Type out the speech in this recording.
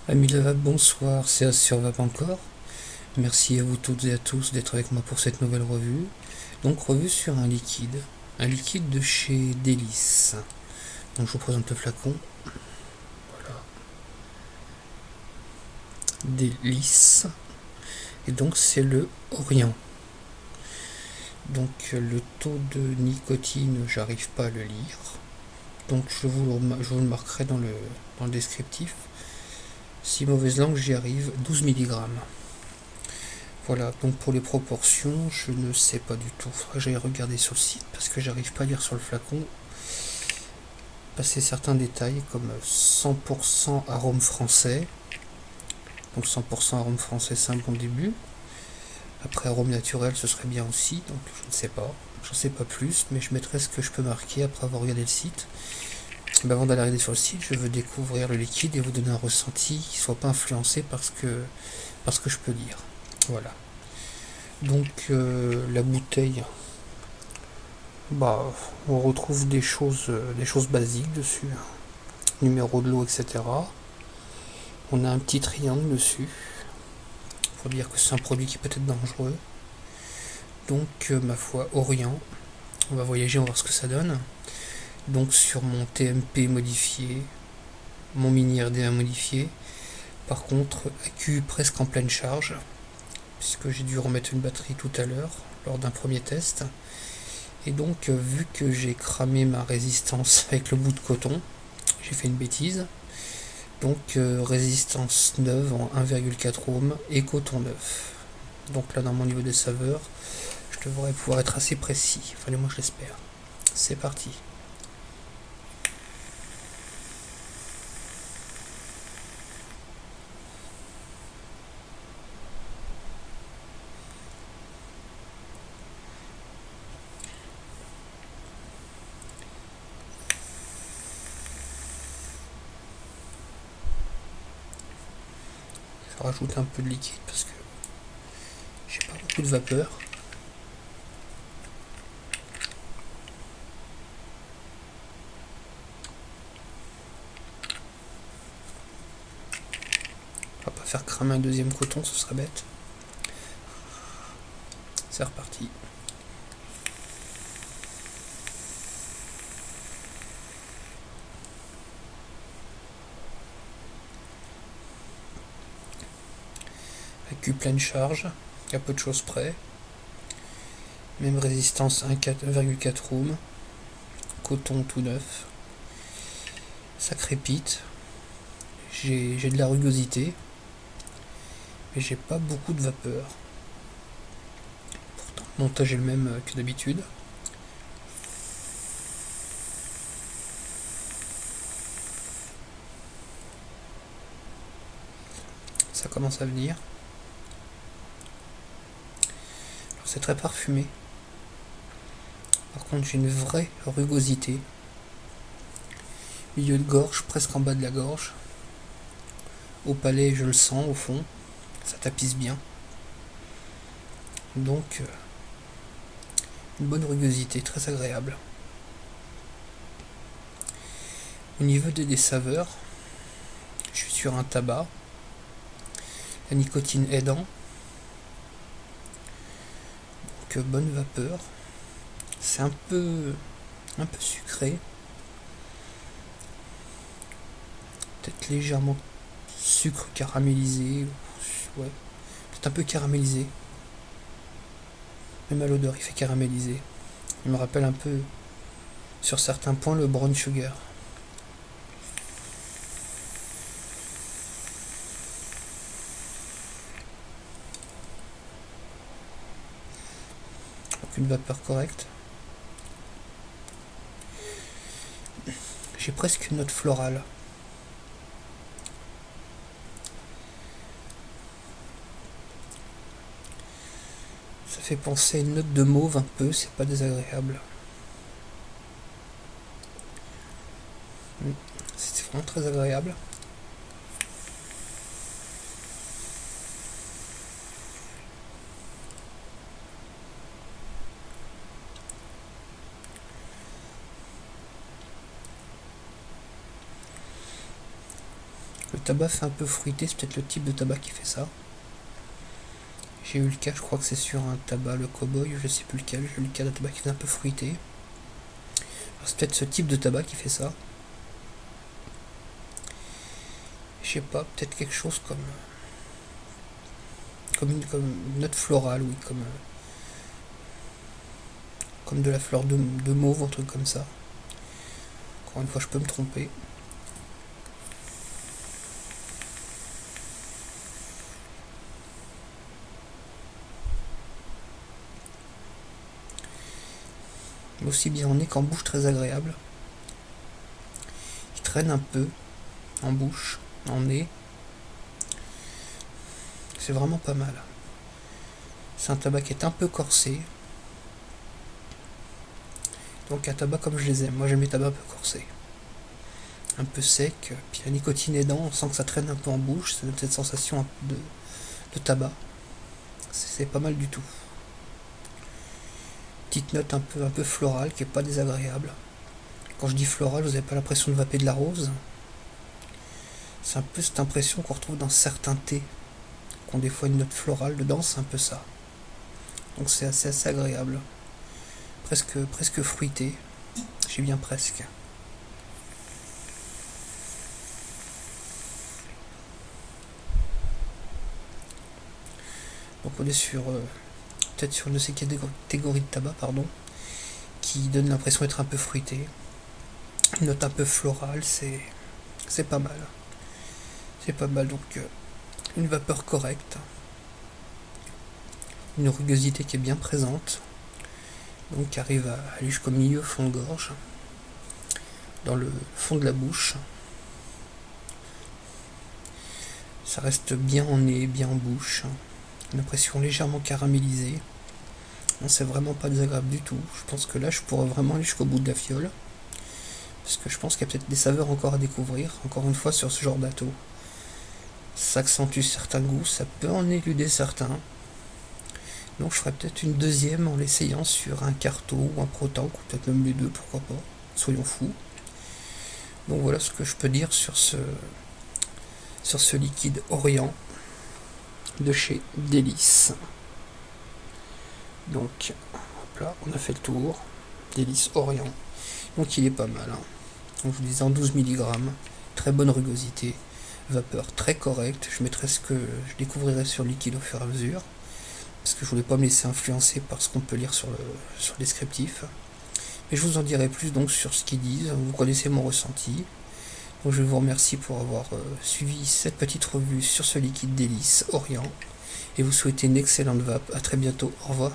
Amis Lavab, bonsoir, c'est As sur Vape encore. Merci à vous toutes et à tous d'être avec moi pour cette nouvelle revue. Donc revue sur un liquide de chez Délice. Donc je vous présente le flacon. Voilà, Délice. Et donc c'est le Orient. Donc le taux de nicotine, j'arrive pas à le lire. Donc je vous le marquerai dans le descriptif. Si mauvaise langue, j'y arrive, 12 milligrammes. Voilà, donc pour les proportions, je ne sais pas du tout. Faudrait que j'aille regarder sur le site parce que j'arrive pas à lire sur le flacon. Passer certains détails comme 100% arôme français. Donc 100% arôme français, c'est un bon début. Après arôme naturel, ce serait bien aussi. Donc je ne sais pas. J'en sais pas plus, mais je mettrai ce que je peux marquer après avoir regardé le site. Mais avant d'aller regarder sur le site, je veux découvrir le liquide et vous donner un ressenti qui ne soit pas influencé par ce que je peux lire. Voilà. Donc la bouteille, bah, on retrouve des choses basiques dessus, numéro de l'eau, etc. On a un petit triangle dessus pour dire que c'est un produit qui peut être dangereux. Donc, ma foi, Orient. On va voyager, on va voir ce que ça donne. Donc, sur mon TMP modifié, mon mini RD1 modifié. Par contre, accu presque en pleine charge, puisque j'ai dû remettre une batterie tout à l'heure lors d'un premier test. Et donc, vu que j'ai cramé ma résistance avec le bout de coton, j'ai fait une bêtise. Donc, résistance neuve en 1,4 ohm et coton neuf. Donc là, dans mon niveau de saveur, je devrais pouvoir être assez précis. Enfin, du moins, je l'espère. C'est parti. Je rajoute un peu de liquide parce que j'ai pas beaucoup de vapeur. On va pas faire cramer un deuxième coton, ce serait bête. C'est reparti. Accu pleine charge, à peu de choses près. Même résistance 1,4 ohm. Coton tout neuf. Ça crépite. J'ai de la rugosité. Mais j'ai pas beaucoup de vapeur. Pourtant, le montage est le même que d'habitude. Ça commence à venir. Alors, c'est très parfumé. Par contre, j'ai une vraie rugosité. Milieu de gorge, presque en bas de la gorge. Au palais, je le sens au fond. Ça tapisse bien. Donc, une bonne rugosité, très agréable. Au niveau des saveurs, je suis sur un tabac. La nicotine aidant. Donc, bonne vapeur. C'est un peu sucré. Peut-être légèrement sucre caramélisé. Ouais, peut-être un peu caramélisé. Même à l'odeur, il fait caraméliser. Il me rappelle un peu, sur certains points, le brown sugar. Donc une vapeur correcte. J'ai presque une note florale. Ça fait penser à une note de mauve un peu, c'est pas désagréable. C'est vraiment très agréable. Le tabac fait un peu fruité, c'est peut-être le type de tabac qui fait ça. J'ai eu le cas, je crois que c'est sur un tabac, le cowboy, je sais plus lequel, j'ai eu le cas d'un tabac qui fait un peu fruité. C'est peut-être ce type de tabac qui fait ça. Je sais pas, peut-être quelque chose comme une note florale, oui, comme de la fleur de mauve, un truc comme ça. Encore une fois, je peux me tromper. Mais aussi bien en nez qu'en bouche, très agréable. Il traîne un peu en bouche, en nez. C'est vraiment pas mal. C'est un tabac qui est un peu corsé. Donc un tabac comme je les aime. Moi j'aime les tabacs un peu corsés. Un peu sec, puis la nicotine aidant, on sent que ça traîne un peu en bouche, ça donne cette sensation de tabac. C'est pas mal du tout. Petite note un peu florale qui est pas désagréable. Quand je dis florale, vous n'avez pas l'impression de vaper de la rose. C'est un peu cette impression qu'on retrouve dans certains thés, qui ont des fois une note florale dedans, c'est un peu ça. Donc c'est assez agréable. Presque fruité. J'ai bien presque. Donc on est sur peut-être sur une de ces catégories de tabac, pardon, qui donne l'impression d'être un peu fruité. Une note un peu florale, c'est pas mal. C'est pas mal, donc une vapeur correcte. Une rugosité qui est bien présente. Donc qui arrive à aller jusqu'au milieu fond de gorge. Dans le fond de la bouche. Ça reste bien en nez, bien en bouche. Une impression légèrement caramélisée. Non, c'est vraiment pas désagréable du tout. Je pense que là, je pourrais vraiment aller jusqu'au bout de la fiole. Parce que je pense qu'il y a peut-être des saveurs encore à découvrir. Encore une fois, sur ce genre d'atto. Ça accentue certains goûts, ça peut en éluder certains. Donc je ferai peut-être une deuxième en l'essayant sur un Carto ou un Protank, ou peut-être même les deux, pourquoi pas. Soyons fous. Donc voilà ce que je peux dire sur ce liquide Orient de chez Délice. Donc, hop là, on a fait le tour. Délice Orient. Donc il est pas mal. Hein. Donc, je vous disais en 12 mg. Très bonne rugosité. Vapeur très correcte. Je mettrai ce que je découvrirai sur le liquide au fur et à mesure. Parce que je voulais pas me laisser influencer par ce qu'on peut lire sur le descriptif. Mais je vous en dirai plus donc sur ce qu'ils disent. Vous connaissez mon ressenti. Donc je vous remercie pour avoir suivi cette petite revue sur ce liquide Délice Orient. Et vous souhaitez une excellente vape. A très bientôt. Au revoir.